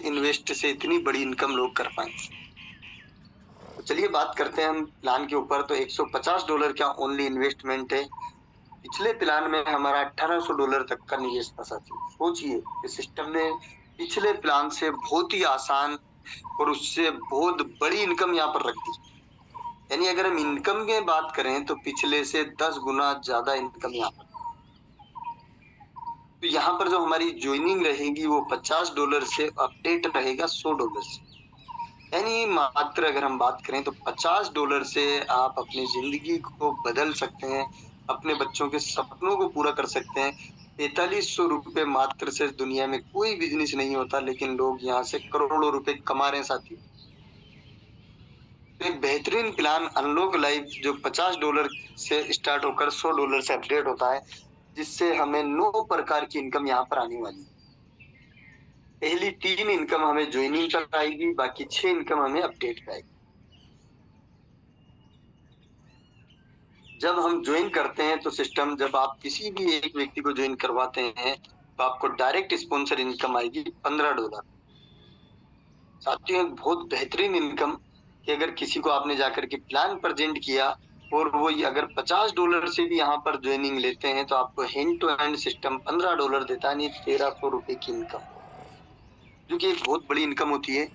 Invest से इतनी बड़ी इनकम लोग कर पाए। तो चलिए बात करते हैं हम प्लान के ऊपर। तो $150 क्या ओनली इन्वेस्टमेंट है। पिछले प्लान में हमारा $1800 तक का निवेश था साथियों। सोचिए इस सिस्टम ने पिछले प्लान से बहुत ही आसान और उससे बहुत बड़ी इनकम यहाँ पर रख दी। यानी अगर हम इनकम की बात करें तो पिछले से 10 गुना ज्यादा इनकम यहाँ पर। तो यहाँ पर जो हमारी ज्वाइनिंग रहेगी वो $50 से अपडेट रहेगा $100 से। यानी मात्र अगर हम बात करें तो $50 से आप अपनी जिंदगी को बदल सकते हैं, अपने बच्चों के सपनों को पूरा कर सकते हैं। ₹4300 मात्र से दुनिया में कोई बिजनेस नहीं होता, लेकिन लोग यहाँ से करोड़ों रुपए कमा रहे हैं साथियों। तो एक बेहतरीन प्लान अनलॉक लाइफ जो $50 से स्टार्ट होकर $100 से अपडेट होता है, जिससे हमें 9 प्रकार की इनकम यहाँ पर आने वाली है। पहली 3 इनकम हमें ज्वाइनिंग पर आएगी, बाकी 6 इनकम हमें अपडेट पे आएगी। जब हम ज्वाइन करते हैं तो सिस्टम, जब आप किसी भी एक व्यक्ति को ज्वाइन करवाते हैं तो आपको डायरेक्ट स्पॉन्सर इनकम आएगी $15। साथियों एक बहुत बेहतरीन इनकम कि अगर किसी को आपने जाकर के प्लान प्रेजेंट किया और वो अगर $50 से भी यहाँ पर ज्वाइनिंग लेते हैं तो आपको हैंड टू हैंड सिस्टम $15 देता है, यानी ₹1300 की इनकम, जो कि एक बहुत बड़ी इनकम होती है।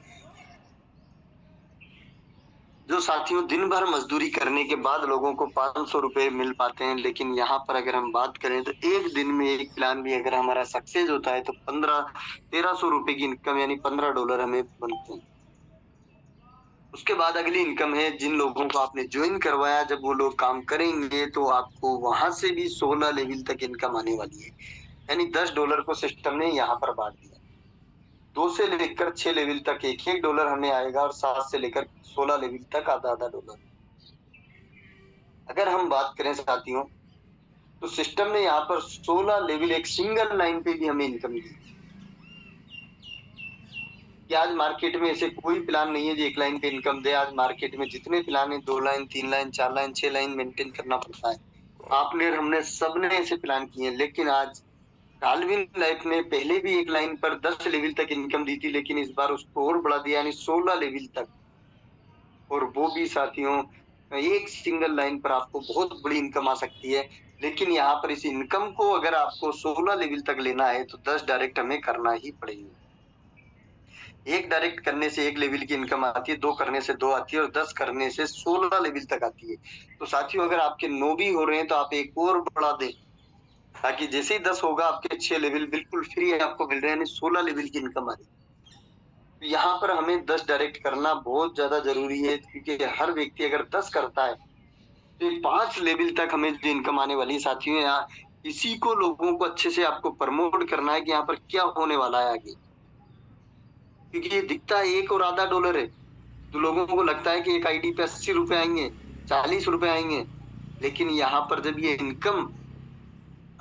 जो साथियों दिन भर मजदूरी करने के बाद लोगों को ₹500 मिल पाते हैं, लेकिन यहाँ पर अगर हम बात करें तो एक दिन में एक प्लान भी अगर हमारा सक्सेस होता है तो ₹1300 की इनकम यानी $15 हमें बनते हैं। उसके बाद अगली इनकम है जिन लोगों को आपने ज्वाइन करवाया, जब वो लोग काम करेंगे तो आपको वहां से भी 16 लेवल तक इनकम आने वाली है। यानी $10 को सिस्टम ने यहाँ पर बांट दिया। 2 से लेकर 6 लेवल तक एक डॉलर हमें आएगा और 7 से लेकर 16 लेवल तक आधा डॉलर। अगर हम बात करें साथियों तो सिस्टम ने यहाँ पर 16 लेवल एक सिंगल लाइन पे भी हमें इनकम दी। कि आज मार्केट में ऐसे कोई प्लान नहीं है जो एक लाइन पे इनकम दे। आज मार्केट में जितने प्लान है 2 line 3 line 4 line 6 line maintain करना पड़ता है। आपने और हमने सबने ऐसे प्लान किए, लेकिन आज काल्विन लाइफ ने पहले भी एक लाइन पर 10 लेवल तक इनकम दी थी, लेकिन इस बार उसको और बढ़ा दिया यानी 16 लेवल तक। और वो भी साथियों एक सिंगल लाइन पर आपको बहुत बड़ी इनकम आ सकती है। लेकिन यहाँ पर इस इनकम को अगर आपको 16 लेवल तक लेना है तो 10 डायरेक्ट हमें करना ही पड़ेगी। एक डायरेक्ट करने से 1 लेवल की इनकम आती है, 2 करने से 2 आती है और 10 करने से 16 लेवल तक आती है। तो साथियों अगर आपके 9 भी हो रहे हैं तो आप एक और बढ़ा दें, ताकि जैसे ही 10 होगा आपके 6 लेवल बिल्कुल फ्री आपको मिल रहे हैं, यानी 16 लेवल की इनकम आ रही है। यहाँ पर हमें 10 डायरेक्ट करना बहुत ज्यादा जरूरी है, क्योंकि हर व्यक्ति अगर 10 करता है तो 5 लेवल तक हमें जो इनकम आने वाली है साथियों, यहाँ इसी को लोगों को अच्छे से आपको प्रमोट करना है कि यहाँ पर क्या होने वाला है आगे। क्योंकि ये दिखता है एक और आधा डॉलर है, तो लोगों को लगता है कि एक आईडी पे ₹80 आएंगे, ₹40 आएंगे, लेकिन यहाँ पर जब ये इनकम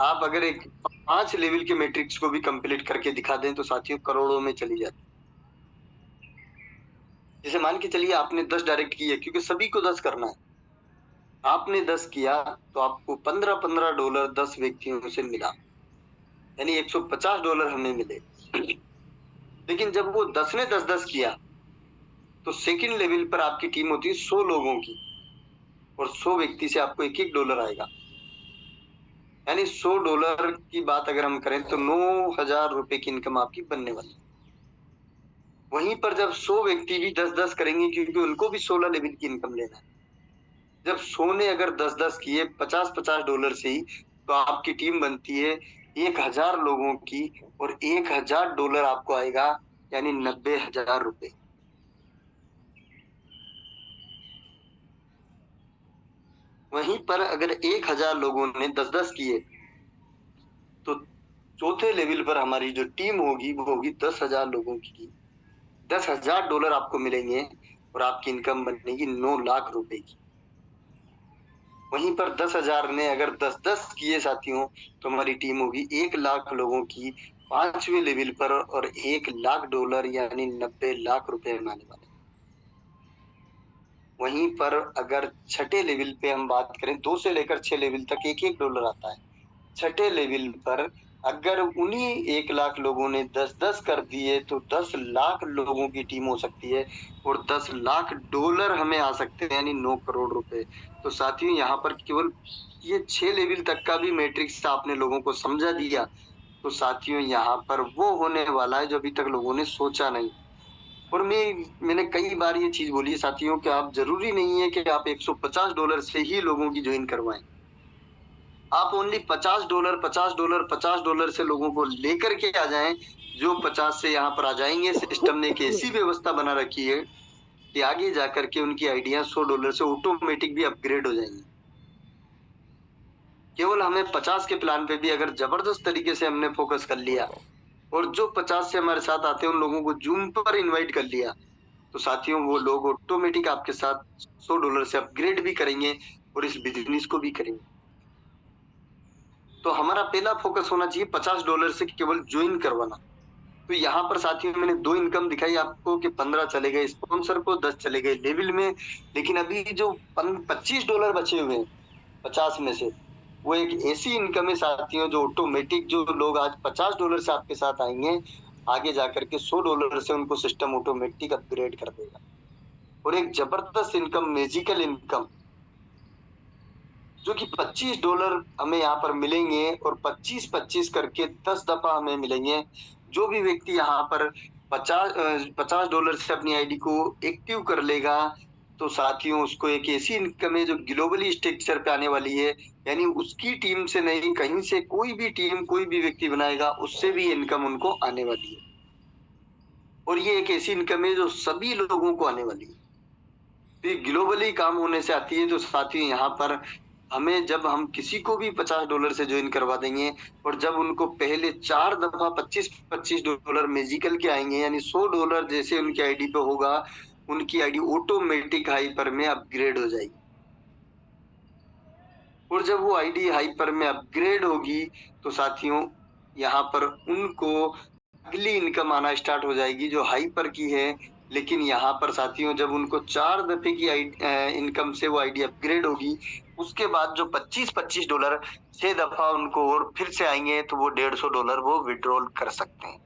आप अगर एक 5 लेवल के मैट्रिक्स को भी कंप्लीट करके दिखा दें तो साथियों करोड़ों में चली जाती है। जैसे मान के चलिए आपने 10 डायरेक्ट किए, क्योंकि सभी को 10 करना है। आपने 10 किया तो आपको $15 10 व्यक्तियों से मिला, यानी $150 हमें मिले। लेकिन जब वो 10 ने 10-10 किया तो सेकंड लेवल पर आपकी टीम होती है 100 लोगों की, और 100 व्यक्ति से आपको $1 आएगा। यानी $100 की बात अगर हम करें तो ₹9000 की इनकम आपकी बनने वाली है। वहीं पर जब 100 व्यक्ति भी 10-10 करेंगे, क्योंकि उनको भी 16 लेवल की इनकम लेना है। जब 100 ने अगर 10-10 किए $50-50 से ही, तो आपकी टीम बनती है 1000 लोगों की और $1000 आपको आएगा, यानी ₹90,000। वहीं पर अगर 1000 लोगों ने 10-10 किए तो चौथे लेवल पर हमारी जो टीम होगी वो होगी 10,000 लोगों की। $10,000 आपको मिलेंगे और आपकी इनकम बनेगी ₹9,00,000 की। वहीं पर 10,000 ने अगर 10-10 किए साथियों तो हमारी टीम होगी 1,00,000 लोगों की 5वें लेवल पर, और $1,00,000 यानी ₹90,00,000 में आने वाले। वहीं पर अगर छठे लेवल पे हम बात करें, 2 से लेकर 6 लेवल तक $1-1 आता है। छठे लेवल पर अगर उन्हीं 1 लाख लोगों ने 10-10 कर दिए तो 10 लाख लोगों की टीम हो सकती है और 10 लाख डॉलर हमें आ सकते हैं, यानी 9 करोड़ रुपए। तो साथियों यहाँ पर केवल ये 6 लेवल तक का भी मैट्रिक्स आपने लोगों को समझा दिया, तो साथियों यहाँ पर वो होने वाला है जो अभी तक लोगों ने सोचा नहीं। और मैंने कई बार ये चीज बोली है साथियों कि आप जरूरी नहीं है कि आप $150 से ही लोगों की ज्वाइन करवाएं। आप ओनली $50 से लोगों को लेकर के आ जाएं, जो 50 से यहाँ पर आ जाएंगे। सिस्टम ने एक ऐसी व्यवस्था बना रखी है कि आगे जाकर के उनकी आइडिया $100 से ऑटोमेटिक भी अपग्रेड हो जाएंगी। केवल हमें 50 के प्लान पे भी अगर जबरदस्त तरीके से हमने फोकस कर लिया और जो 50 से हमारे साथ आते हैं उन लोगों को जूम पर इनवाइट कर लिया, तो साथियों वो लोग ऑटोमेटिक आपके साथ $100 से अपग्रेड भी करेंगे और इस बिजनेस को भी करेंगे। तो हमारा पहला फोकस होना चाहिए $50 से केवल ज्वाइन करवाना। तो यहाँ पर साथियों मैंने 2 इनकम दिखाई आपको कि 15 चले गए स्पॉन्सर को, 10 चले गए लेवल में। लेकिन अभी जो $25 बचे हुए हैं 50 में से, वो एक ऐसी इनकम है साथियों जो ऑटोमेटिक, जो लोग आज $50 से आपके साथ आएंगे, आगे जाकर के $100 से उनको सिस्टम ऑटोमेटिक अपग्रेड कर देगा। और एक जबरदस्त इनकम, मैजिकल इनकम, जो कि $25 हमें यहाँ पर मिलेंगे और 25-25 करके 10 दफा हमें मिलेंगे। जो भी व्यक्ति यहाँ पर $50 से अपनी आईडी को एक्टिव कर लेगा, तो साथियों उसको एक ऐसी इनकम है जो ग्लोबली स्ट्रक्चर पे आने वाली है, यानी उसकी टीम से नहीं, कहीं से कोई भी टीम, कोई भी व्यक्ति बनाएगा, उससे भी इनकम उनको आने वाली है। और ये एक ऐसी इनकम है जो सभी लोगों को आने वाली है। तो ये ग्लोबली काम होने से आती है। तो साथियों यहाँ पर हमें, जब हम किसी को भी $50 से ज्वाइन करवा देंगे और जब उनको पहले 4 दफा $25-25 मैजिकल के आएंगे, यानी $100 जैसे उनकी आईडी पे होगा, उनकी आईडी ऑटोमेटिक हाइपर में अपग्रेड हो जाएगी। और जब वो आईडी हाइपर में अपग्रेड होगी तो साथियों यहाँ पर उनको अगली इनकम आना स्टार्ट हो जाएगी जो हाइपर की है। लेकिन यहाँ पर साथियों जब उनको 4 दफे की इनकम से वो आईडी अपग्रेड होगी, उसके बाद जो $25-25 6 दफा उनको और फिर से आएंगे, तो वो $150 वो विड्रॉल कर सकते हैं।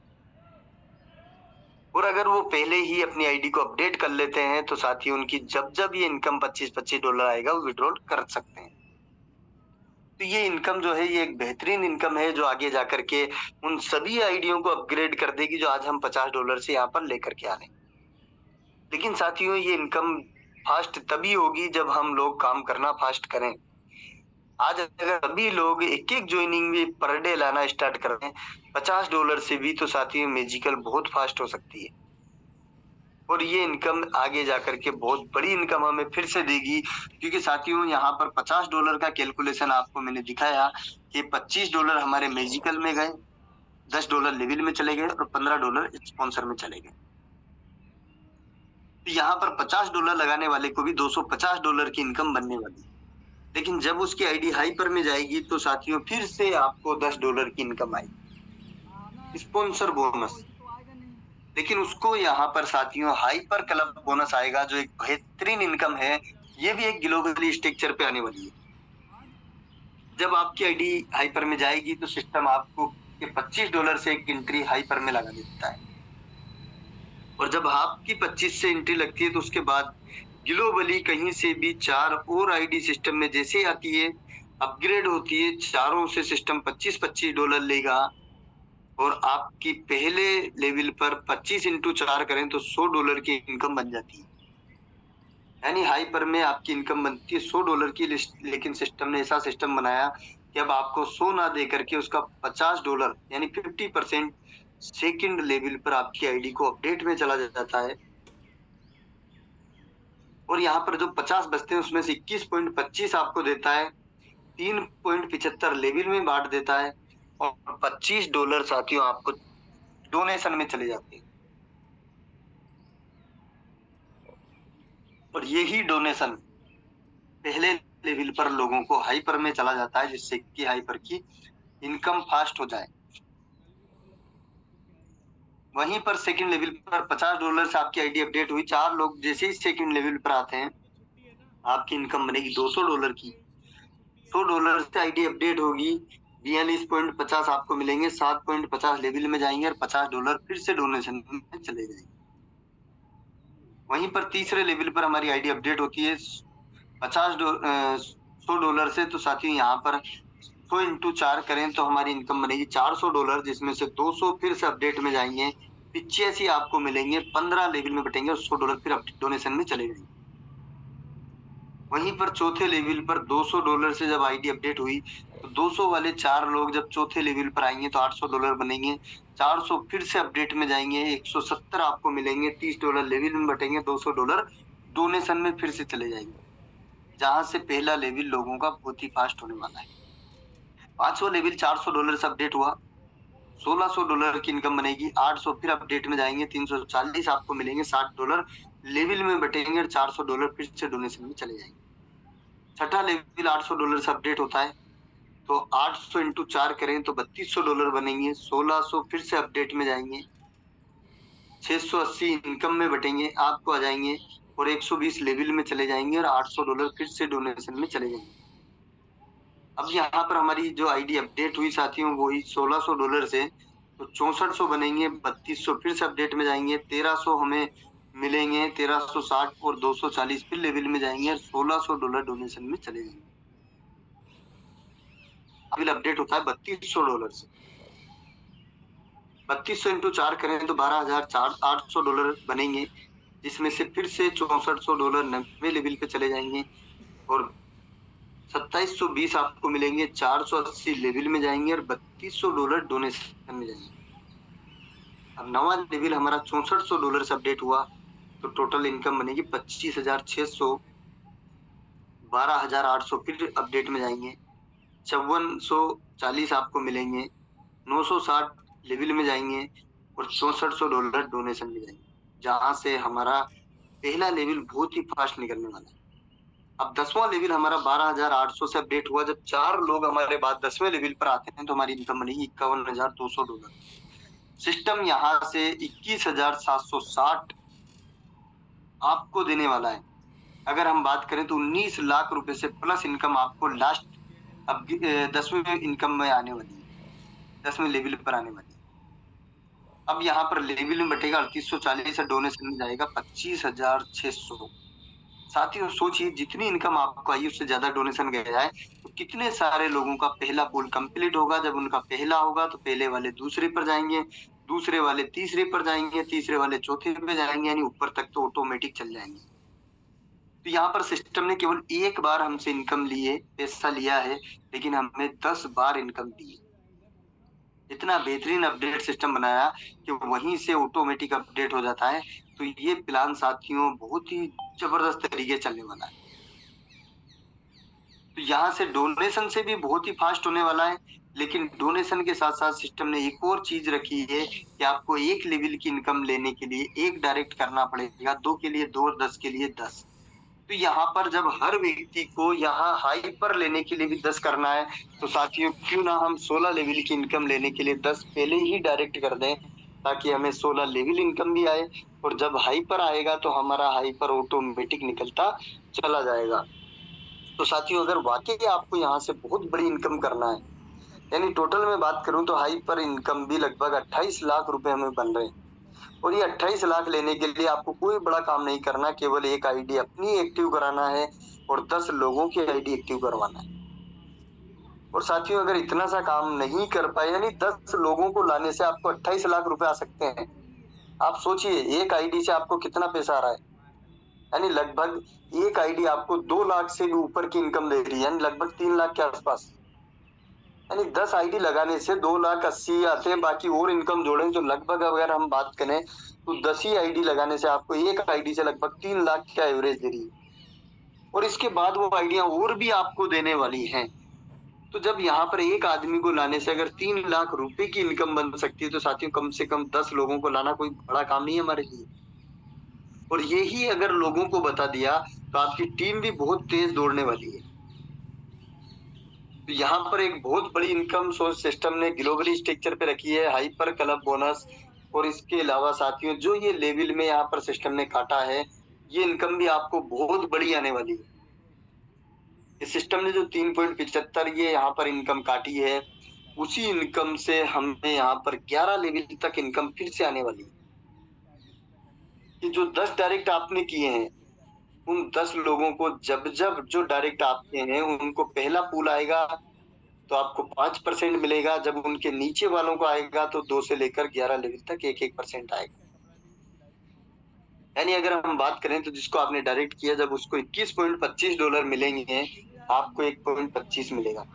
और अगर वो पहले ही अपनी आईडी को अपडेट कर लेते हैं तो साथियों उनकी जब जब ये इनकम $25-25 आएगा वो विड्रॉल कर सकते हैं। तो ये इनकम जो है, ये एक बेहतरीन इनकम है जो आगे जाकर के उन सभी आईडियों को अपग्रेड कर देगी जो आज हम $50 से यहाँ पर लेकर के आ रहे हैं। लेकिन साथियों ये इनकम फास्ट तभी होगी जब हम लोग काम करना फास्ट करें। आज अगर सभी लोग एक एक ज्वाइनिंग भी पर डे लाना स्टार्ट कर दें $50 से भी, तो साथियों मैजिकल बहुत फास्ट हो सकती है। और ये इनकम आगे जाकर के बहुत बड़ी इनकम हमें फिर से देगी, क्योंकि साथियों यहाँ पर $50 का कैलकुलेशन आपको मैंने दिखाया कि $25 हमारे मैजिकल में गए, $10 लेवल में चले गए और $15 स्पॉन्सर में चले गए। तो यहाँ पर $50 लगाने वाले को भी $250 की इनकम बनने वाली है। लेकिन जब उसकी आईडी हाइपर में जाएगी तो साथियों फिर से आपको $10 की इनकम आएगी, स्पॉन्सर बोनस। लेकिन उसको यहाँ पर साथियों हाइपर क्लब बोनस आएगा जो एक बेहतरीन इनकम है। ये भी एक ग्लोबली स्ट्रक्चर पे आने वाली है। जब आपकी आईडी हाइपर में जाएगी तो सिस्टम आपको $25 से एक एंट्री हाइपर में लगा देता है। और जब आपकी 25 से एंट्री लगती है तो उसके बाद ग्लोबली कहीं से भी 4 और आईडी सिस्टम में जैसे आती है, अपग्रेड होती है, चारों से सिस्टम $25-25 लेगा और आपकी पहले लेवल पर 25 × 4 करें तो $100 की इनकम बन जाती है। यानी हाइपर में आपकी इनकम बनती है $100 की, लेकिन सिस्टम ने ऐसा सिस्टम बनाया कि अब आपको 100 ना दे करके उसका $50 यानी 50% सेकंड लेवल पर आपकी आईडी को अपडेट में चला जाता है। और यहाँ पर जो 50 बचते हैं उसमें से 21.25 आपको देता है, 3.75 लेवल में बांट देता है और $25 साथियों आपको डोनेशन में चले जाते हैं। और यही डोनेशन पहले लेवल पर लोगों को हाइपर में चला जाता है, जिससे कि हाइपर की इनकम फास्ट हो जाए। वहीं पर सेकंड लेवल पर $50 से आपकी आईडी अपडेट हुई, 4 लोग जैसे ही सेकंड लेवल पर आते हैं आपकी इनकम बनेगी $200 की। $100 से आईडी अपडेट होगी, 42.50 आपको मिलेंगे, 7.50 लेवल में जाएंगे और $50 फिर से डोनेशन में चले जाएंगे। वहीं पर तीसरे लेवल पर हमारी आईडी अपडेट होती है $100 से। तो साथियों यहाँ पर 100 × 4 करें तो हमारी इनकम बनेगी $400, जिसमें से 200 फिर से अपडेट में जाएंगे, 85 आपको मिलेंगे, 15 लेवल में बटेंगे और $100 फिर डोनेशन में चले जाएंगे। वहीं पर चौथे लेवल पर $200 से जब आईडी अपडेट हुई तो 200 वाले 4 लोग जब चौथे लेवल पर आएंगे तो $800 बनेंगे, 400 फिर से अपडेट में जाएंगे, 170 आपको मिलेंगे, $30 लेवल में बटेंगे, $200 डोनेशन में फिर से चले जाएंगे, जहां से पहला लेवल लोगों का बहुत ही फास्ट होने वाला है। पांचवा लेवल $400 से अपडेट हुआ, $1600 की इनकम बनेगी, 800 फिर अपडेट में जाएंगे, 340 आपको मिलेंगे, $60 लेवल में बटेंगे और $400 फिर से डोनेशन में चले जाएंगे। छठा लेवल $800 से अपडेट होता है, तो 800 × 4 करें तो $3200 बनेंगे, 1600 फिर से अपडेट में जाएंगे, 680 इनकम में बटेंगे, आपको आ जाएंगे और 120 लेवल में चले जाएंगे और $800 फिर से डोनेशन में चले जाएंगे। अब यहाँ पर हमारी जो आईडी अपडेट हुई साथियों वो ही $1600 से, तो 6400 बनेंगे, 3200 फिर से अपडेट में जाएंगे, 1300 हमें मिलेंगे, 1360 और 240 फिर लेवल में जाएंगे और $1600 डोनेशन में चले जाएंगे। बिल अपडेट होता है $3200 से, 3200 × 4 करें तो $12,800 बनेंगे, जिसमें से फिर से $6400 90 लेवल पे चले जाएंगे और 2720 आपको मिलेंगे, 480 लेवल में जाएंगे और $3200 डोनेशन में जाएंगे। अब नवा लेवल हमारा $6400 से अपडेट हुआ तो टोटल इनकम बनेगी 25,600, 12,800 फिर अपडेट में जाएंगे, 5440 आपको मिलेंगे, 960 लेवल में जाएंगे और $6400 डोनेशन में जाएंगे, जहां से हमारा पहला लेवल बहुत ही फास्ट निकलने वाला है। अब 10वां लेवल हमारा 12,800 से अपडेट हुआ, जब 4 लोग हमारे बाद 10वें लेवल पर आते हैं तो हमारी इनकम बनेगी $51,200। सिस्टम यहाँ से 21,760 आपको देने वाला है। अगर हम बात करें तो 19 लाख रुपए से प्लस इनकम आपको लास्ट अब 10वें इनकम में आने वाली है, 10वें लेवल पर आने वाली है। अब यहाँ पर लेवल में बटेगा 3840 और डोनेशन में जाएगा 25,600। साथियों सोचिए, जितनी इनकम आपको आई उससे ज्यादा डोनेशन गया है तो कितने सारे लोगों का पहला पूल कंप्लीट होगा। जब उनका पहला होगा तो पहले वाले दूसरे पर जाएंगे, दूसरे वाले तीसरे पर जाएंगे, तीसरे वाले चौथे पे जाएंगे, यानी ऊपर तक तो ऑटोमेटिक चल जाएंगे। तो यहाँ पर सिस्टम ने केवल एक बार हमसे इनकम लिए, पैसा लिया है, लेकिन हमें 10 बार इनकम दी। इतना बेहतरीन अपडेट सिस्टम बनाया कि वहीं से ऑटोमेटिक अपडेट हो जाता है। तो ये प्लान साथियों बहुत ही जबरदस्त तरीके चलने वाला है। तो यहाँ से डोनेशन से भी बहुत ही फास्ट होने वाला है, लेकिन डोनेशन के साथ साथ सिस्टम ने एक और चीज रखी है कि आपको एक लेवल की इनकम लेने के लिए एक डायरेक्ट करना पड़ेगा, 2 के लिए 2 और 10 के लिए 10। तो यहाँ पर जब हर व्यक्ति को यहाँ हाई पर लेने के लिए भी 10 करना है, तो साथियों क्यों ना हम 16 लेवल की इनकम लेने के लिए 10 पहले ही डायरेक्ट कर दें, ताकि हमें 16 लेवल इनकम भी आए और जब हाई पर आएगा तो हमारा हाई पर ऑटोमेटिक निकलता चला जाएगा। तो साथियों अगर वाकई आपको यहाँ से बहुत बड़ी इनकम करना है, यानी टोटल में बात करूं तो हाई पर इनकम भी लगभग 28 लाख रुपए हमें बन रहे हैं। और ये 28 लाख लेने के लिए आपको कोई बड़ा काम नहीं करना, केवल एक आईडी अपनी एक्टिव कराना है और 10 लोगों की आईडी एक्टिव करवाना है। और साथियों अगर इतना सा काम नहीं कर पाए, यानी 10 लोगों को लाने से आपको 28 लाख रुपए आ सकते हैं। आप सोचिए एक आईडी से आपको कितना पैसा आ रहा है, यानी लगभग एक आईडी आपको 2 लाख से भी ऊपर की इनकम दे रही है, यानी लगभग 3 लाख के आसपास। यानी 10 आईडी लगाने से 2,80,000 आते हैं। बाकी और इनकम जोड़ें तो लगभग अगर हम बात करें तो 10 ही आईडी लगाने से आपको एक आईडी से लगभग 3 लाख का एवरेज दे रही है। और इसके बाद वो आइडिया और भी आपको देने वाली हैं। तो जब यहाँ पर एक आदमी को लाने से अगर 3 लाख रुपए की इनकम बन सकती है, तो साथियों कम से कम 10 लोगों को लाना कोई बड़ा काम नहीं है हमारे लिए। और यही अगर लोगों को बता दिया तो आपकी टीम भी बहुत तेज दौड़ने वाली है। तो यहाँ पर एक बहुत बड़ी इनकम सोर्स सिस्टम ने ग्लोबली स्ट्रक्चर पे रखी है, हाइपर क्लब बोनस। और इसके अलावा साथियों जो ये लेवल में यहाँ पर सिस्टम ने काटा है, ये इनकम भी आपको बहुत बड़ी आने वाली है। इस सिस्टम ने जो 3.75 ये यहाँ पर इनकम काटी है, उसी इनकम से हमें यहाँ पर 11 लेवल तक इनकम फिर से आने वाली है। कि जो 10 डायरेक्ट आपने किए हैं, उन 10 लोगों को जब जब जो डायरेक्ट आपके हैं उनको पहला पूल आएगा तो आपको 5% मिलेगा। जब उनके नीचे वालों को आएगा तो 2 से लेकर 11 लेवल तक 1-1% आएगा। यानी अगर हम बात करें तो जिसको आपने डायरेक्ट किया जब उसको $21.25 मिलेंगे, आपको 1.25 मिलेगा।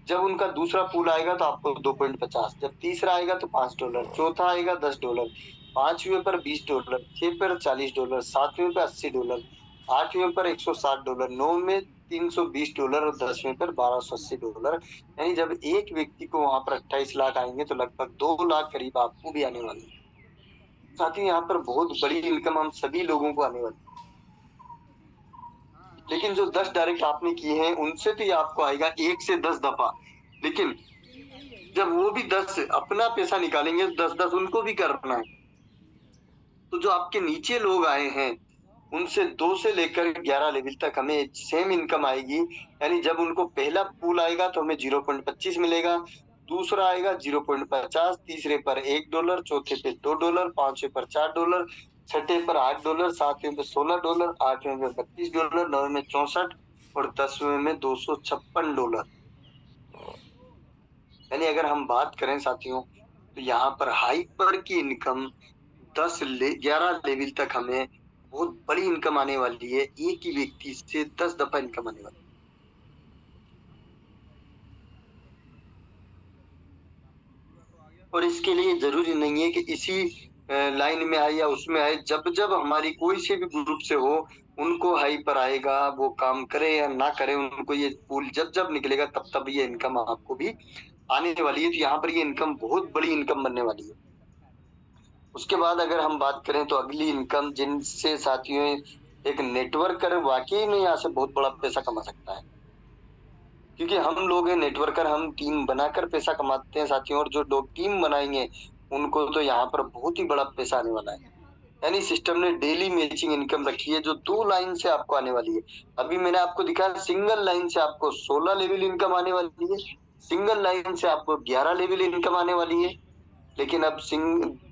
जब उनका दूसरा पूल आएगा तो आपको 2.50, जब तीसरा आएगा तो $5, चौथा आएगा $10, पांचवें पर $20, 6 पर $40, सातवें पर $80, आठवें पर $160, नौवें में $320 और 10वें पर $1280। यानी जब एक व्यक्ति को वहां पर 28 लाख आएंगे तो लगभग 2 लाख करीब आपको भी आने वाले हैं। साथ ही यहाँ पर बहुत बड़ी इनकम हम सभी लोगों को आने वाली है। लेकिन जो 10 डायरेक्ट आपने किए हैं उनसे तो ये आपको आएगा 1 से 10 दफा। लेकिन जब वो भी 10 अपना पैसा निकालेंगे तो 10-10 उनको भी करना है। तो जो आपके नीचे लोग आए हैं उनसे 2 से लेकर 11 लेवल तक हमें सेम इनकम आएगी। यानी जब उनको पहला पूल आएगा तो हमें 0.25 मिलेगा, दूसरा आएगा 0.50, तीसरे पर $1, चौथे पे $2, पांचवें पर $4, छठे पर $8, सातवें पे $16, आठवें पे $32, नौवें में 64 और 10वें में $256। यानी अगर हम बात करें साथियों तो यहाँ पर हाइपर की इनकम 11 लेवल तक हमें बहुत बड़ी इनकम आने वाली है। एक ही व्यक्ति से 10 दफा इनकम आने वाली है। और इसके लिए जरूरी नहीं है कि इसी लाइन में आए या उसमें आए, जब जब हमारी कोई से भी ग्रुप से हो उनको हाई पर आएगा, वो काम करे या ना करे, उनको ये पूल जब जब निकलेगा तब तब ये इनकम आपको भी आने वाली है। तो यहाँ पर ये इनकम बहुत बड़ी इनकम बनने वाली है। उसके बाद अगर हम बात करें तो अगली इनकम जिनसे साथियों एक नेटवर्कर वाकई में यहाँ से बहुत बड़ा पैसा कमा सकता है। क्योंकि हम लोग हैं नेटवर्कर, हम टीम बनाकर पैसा कमाते हैं साथियों, और जो लोग टीम बनाएंगे उनको तो यहाँ पर बहुत ही बड़ा पैसा आने वाला है। यानी सिस्टम ने डेली मैचिंग इनकम रखी है जो 2 लाइन से आपको आने वाली है। अभी मैंने आपको दिखाया सिंगल लाइन से आपको 16 लेवल इनकम आने वाली है, सिंगल लाइन से आपको 11 लेवल इनकम आने वाली है। लेकिन अब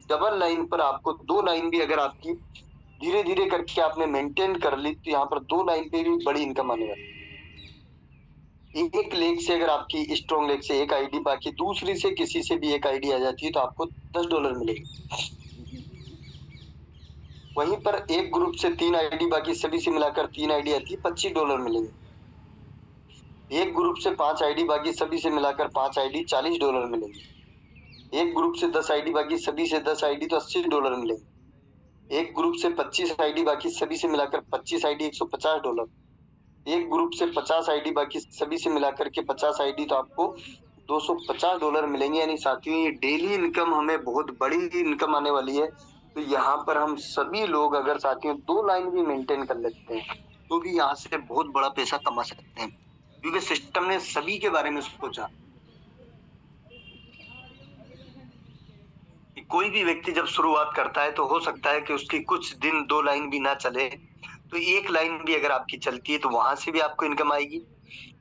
डबल लाइन पर आपको 2 लाइन भी अगर आपकी धीरे धीरे करके आपने मेंटेन कर ली तो यहाँ पर 2 लाइन पे भी बड़ी इनकम आने वाली है। एक लेग से अगर आपकी स्ट्रॉन्ग लेग से एक आईडी बाकी दूसरी से किसी से भी एक आईडी आ जाती है तो आपको $10 मिलेगी। वहीं पर एक ग्रुप से 3 आईडी बाकी सभी से मिलाकर 3 आईडी आती है, $25 मिलेंगे। एक ग्रुप से 5 आईडी बाकी सभी से मिलाकर 5 आईडी $40 मिलेंगे। एक ग्रुप से 10 आईडी बाकी सभी से 10 आईडी तो $80 मिलेंगे। एक ग्रुप से 25 आईडी बाकी सभी से मिलाकर 25 आईडी $150। एक ग्रुप से 50 आईडी बाकी सभी से मिलाकर के 50 आईडी तो आपको $250 मिलेंगे। यानी साथियों ये डेली इनकम हमें बहुत बड़ी इनकम आने वाली है। तो यहाँ पर हम सभी लोग अगर साथियों 2 लाइन भी मेंटेन कर लेते हैं तो भी यहाँ से बहुत बड़ा पैसा कमा सकते हैं, क्योंकि सिस्टम ने सभी के बारे में सोचा कि कोई भी व्यक्ति जब शुरुआत करता है तो हो सकता है कि उसकी कुछ दिन 2 लाइन भी ना चले, तो एक लाइन भी अगर आपकी चलती है तो वहां से भी आपको इनकम आएगी।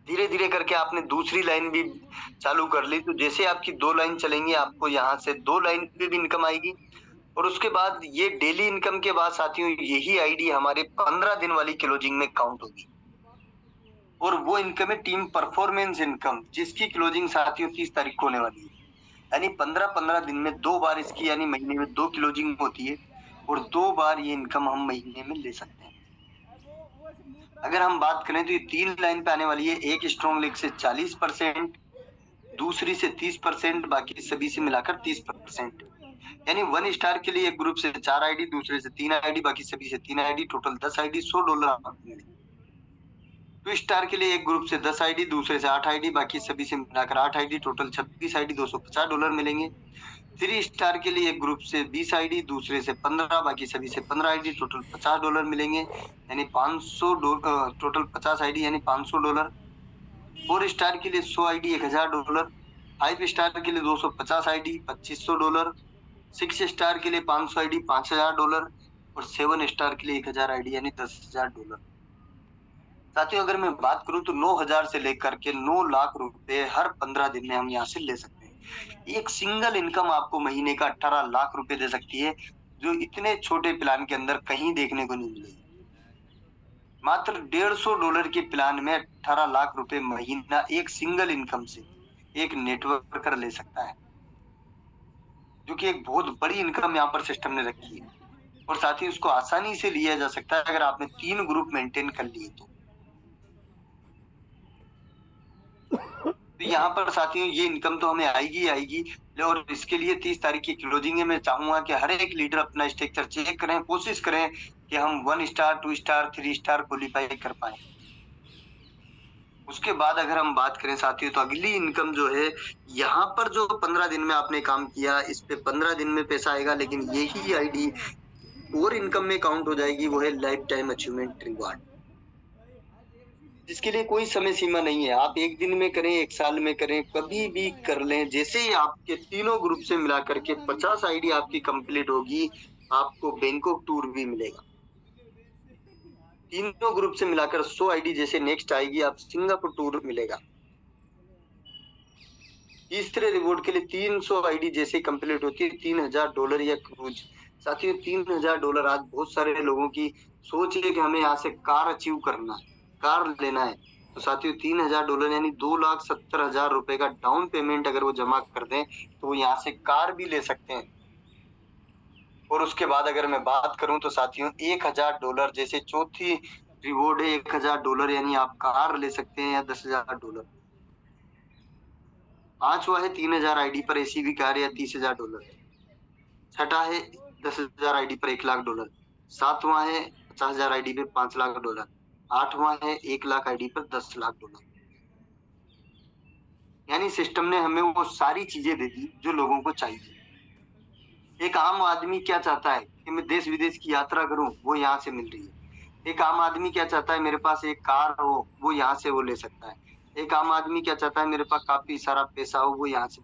धीरे धीरे करके आपने दूसरी लाइन भी चालू कर ली तो जैसे आपकी 2 लाइन चलेंगी आपको यहाँ से 2 लाइन पे भी इनकम आएगी। और उसके बाद ये डेली इनकम के बाद साथियों यही आईडी हमारे 15 दिन वाली क्लोजिंग में काउंट होगी। और वो इनकम है टीम परफॉर्मेंस इनकम, जिसकी क्लोजिंग साथियों 30 तारीख को होने वाली है। यानी 15-15 दिन में 2 बार इसकी यानी महीने में 2 क्लोजिंग होती है और 2 बार ये इनकम हम महीने में ले सकते हैं। अगर हम बात करें तो ये 3 लाइन पे आने वाली है। एक स्ट्रॉन्ग लेग से 40%, दूसरी से 30%, बाकी सभी से मिलाकर 30%। यानी 1 स्टार के लिए एक ग्रुप से 4 आईडी, दूसरे से 3 आईडी, बाकी सभी से 3 आईडी, टोटल 10 आईडी $100 आपको मिलेगी। 2 स्टार के लिए एक ग्रुप से 10 आईडी, दूसरे से 8 आईडी, बाकी सभी से मिलाकर 8 आईडी, टोटल 26 आईडी $250 मिलेंगे। 3 स्टार के लिए एक ग्रुप से 20 आईडी, दूसरे से 15, बाकी सभी से 15 आईडी, टोटल $50 मिलेंगे। यानी 500 टोटल 50 आईडी यानी $500। 4 स्टार के लिए 100 आईडी $1000। 5 स्टार के लिए 250 आईडी $2500। 6 स्टार के लिए 500 आईडी $5000 और 7 स्टार के लिए 1000 आईडी यानी $10000। साथियों अगर मैं बात करूं तो 9,000 से लेकर के 9 लाख रुपए हर 15 दिन में हम यहाँ से ले सकते हैं। एक सिंगल इनकम आपको महीने का 18 लाख रुपए दे सकती है, जो इतने छोटे प्लान के अंदर कहीं देखने को नहीं मिलेगी। मात्र $150 के प्लान में 18 लाख रुपए महीना एक सिंगल इनकम से एक नेटवर्कर ले सकता है, जो कि एक बहुत बड़ी इनकम यहाँ पर सिस्टम ने रखी है। और साथ ही उसको आसानी से लिया जा सकता है अगर आपने 3 ग्रुप मेंटेन कर लिए तो। यहाँ पर साथियों ये इनकम तो हमें आएगी आएगी, और इसके लिए 30 तारीख की क्लोजिंग है। मैं चाहूंगा कि हर एक लीडर अपना स्ट्रक्चर चेक करें, कोशिश करें कि हम 1 स्टार 2 स्टार 3 स्टार क्वालिफाई कर पाए। उसके बाद अगर हम बात करें साथियों तो अगली इनकम जो है, यहाँ पर जो 15 दिन में आपने काम किया इस पे 15 दिन में पैसा आएगा, लेकिन यही आईडी और इनकम में काउंट हो जाएगी, वो है लाइफ टाइम अचीवमेंट रिवार्ड, जिसके लिए कोई समय सीमा नहीं है। आप 1 दिन में करें, 1 साल में करें, कभी भी कर लें। जैसे ही आपके तीनों ग्रुप से मिला करके 50 आईडी आपकी कंप्लीट होगी, आपको बैंकॉक टूर भी मिलेगा। तीनों ग्रुप से मिलाकर 100 आईडी जैसे नेक्स्ट आएगी, आप सिंगापुर टूर मिलेगा। तीसरे रिवॉर्ड के लिए 300 आईडी जैसे कंप्लीट होती है, $3,000 या क्रूज। साथियों $3,000 आज बहुत सारे लोगों की सोच है कि हमें यहाँ से कार अचीव करना है, कार लेना है। तो साथियों $3,000 यानी 2,70,000 रुपए का डाउन पेमेंट अगर वो जमा कर दें तो वो यहाँ से कार भी ले सकते हैं। और उसके बाद अगर मैं बात करूं तो साथियों $1,000 जैसे चौथी रिवॉर्ड है, $1,000 यानी आप कार ले सकते हैं या $10,000। पांचवा है 3,000 आईडी पर एसी भी कार या $30,000। छठा है 10,000 आईडी पर $1,00,000। सातवां है 50,000 आईडी पे $5,00,000। आठवां है 1,00,000 आईडी पर $10,00,000। यानी सिस्टम ने हमें वो सारी चीजें दे दी जो लोगों को चाहिए। एक आम आदमी क्या चाहता है कि मैं देश विदेश की यात्रा करूं, वो यहाँ से मिल रही है। एक आम आदमी क्या चाहता है मेरे पास एक कार हो, वो यहाँ से वो ले सकता है। एक आम आदमी क्या चाहता है मेरे पास काफी सारा पैसा हो, वो यहाँ से।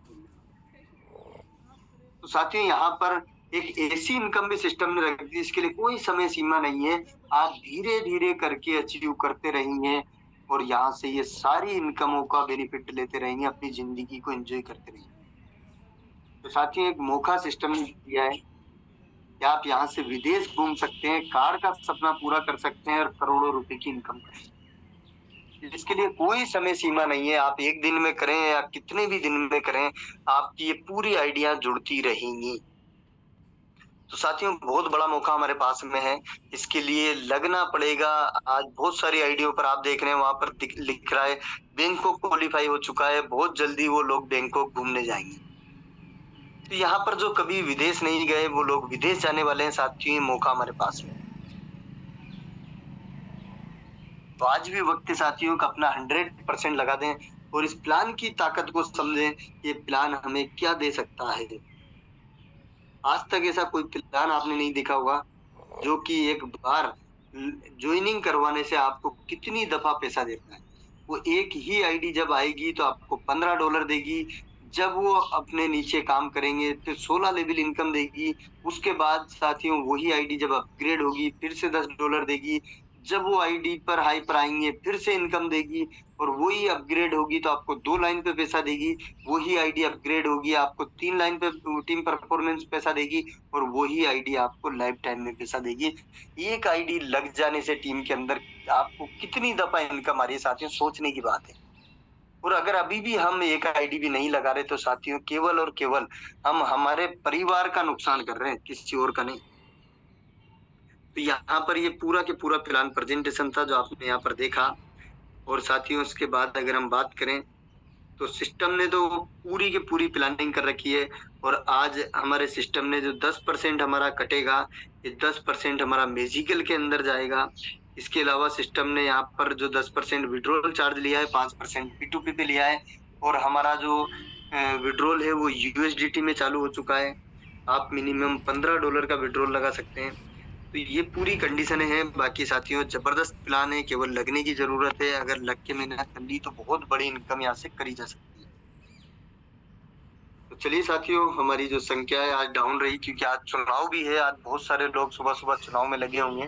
तो साथियों यहाँ पर एक ऐसी इनकम भी सिस्टम ने रख दी, इसके लिए कोई समय सीमा नहीं है। आप धीरे धीरे करके अचीव करते रहेंगे और यहाँ से ये सारी इनकमों का बेनिफिट लेते रहेंगे, अपनी जिंदगी को एंजॉय करते रहेंगे। तो साथियों एक मौका सिस्टम ने दिया है कि आप यहाँ से विदेश घूम सकते हैं, कार का सपना पूरा कर सकते हैं और करोड़ों रुपए की इनकम कर सकते हैं। इसके लिए कोई समय सीमा नहीं है। आप 1 दिन में करें या कितने भी दिन में करें, आपकी ये पूरी आइडिया जुड़ती रहेंगी। तो साथियों बहुत बड़ा मौका हमारे पास में है, इसके लिए लगना पड़ेगा। आज बहुत सारी आईडियो पर आप देख रहे हैं, वहां पर लिख रहा है बैंकॉक क्वालिफाई हो चुका है, बहुत जल्दी वो लोग बैंकॉक घूमने जाएंगे। तो यहाँ पर जो कभी विदेश नहीं गए वो लोग विदेश जाने वाले हैं। साथियों ये मौका हमारे पास में, तो आज भी वक्त है साथियों का अपना 100% लगा दें और इस प्लान की ताकत को समझें। ये प्लान हमें क्या दे सकता है। आज तक ऐसा कोई प्लान आपने नहीं देखा होगा जो कि एक बार ज्वाइनिंग करवाने से आपको कितनी दफा पैसा देता है। वो एक ही आईडी जब आएगी तो आपको $15 देगी, जब वो अपने नीचे काम करेंगे फिर 16 लेवल इनकम देगी। उसके बाद साथियों वही आईडी जब अपग्रेड होगी फिर से $10 देगी, जब वो आईडी पर हाई पर आएंगे फिर से इनकम देगी, और वही अपग्रेड होगी तो आपको 2 लाइन पे पैसा देगी। वही आईडी अपग्रेड होगी आपको 3 लाइन पे टीम परफॉर्मेंस पैसा देगी, और वही आईडी आपको लाइफ टाइम में पैसा देगी। एक आईडी लग जाने से टीम के अंदर आपको कितनी दफा इनकम आ रही है साथियों, सोचने की बात है। और अगर अभी भी हम एक आईडी भी नहीं लगा रहे तो साथियों केवल और केवल हम हमारे परिवार का नुकसान कर रहे हैं, किसी और का नहीं। तो यहाँ पर ये पूरा के पूरा प्लान प्रेजेंटेशन था जो आपने यहाँ पर देखा। और साथियों उसके बाद अगर हम बात करें तो सिस्टम ने तो पूरी की पूरी प्लानिंग कर रखी है, और आज हमारे सिस्टम ने जो 10% हमारा कटेगा, ये 10% हमारा मैजिकल के अंदर जाएगा। इसके अलावा सिस्टम ने यहाँ पर जो 10% विड्रॉल चार्ज लिया है, 5% P2P पे लिया है, और हमारा जो विड्रॉल है वो USDT में चालू हो चुका है। आप मिनिमम $15 का विड्रॉल लगा सकते हैं। तो ये पूरी कंडीशन है। बाकी साथियों जबरदस्त प्लान है, केवल लगने की जरूरत है। अगर लग के मेहनत कर ली तो बहुत बड़ी इनकम यहाँ से करी जा सकती है। तो चलिए साथियों हमारी जो संख्या है आज डाउन रही, क्योंकि आज चुनाव भी है। आज बहुत सारे लोग सुबह सुबह चुनाव में लगे होंगे।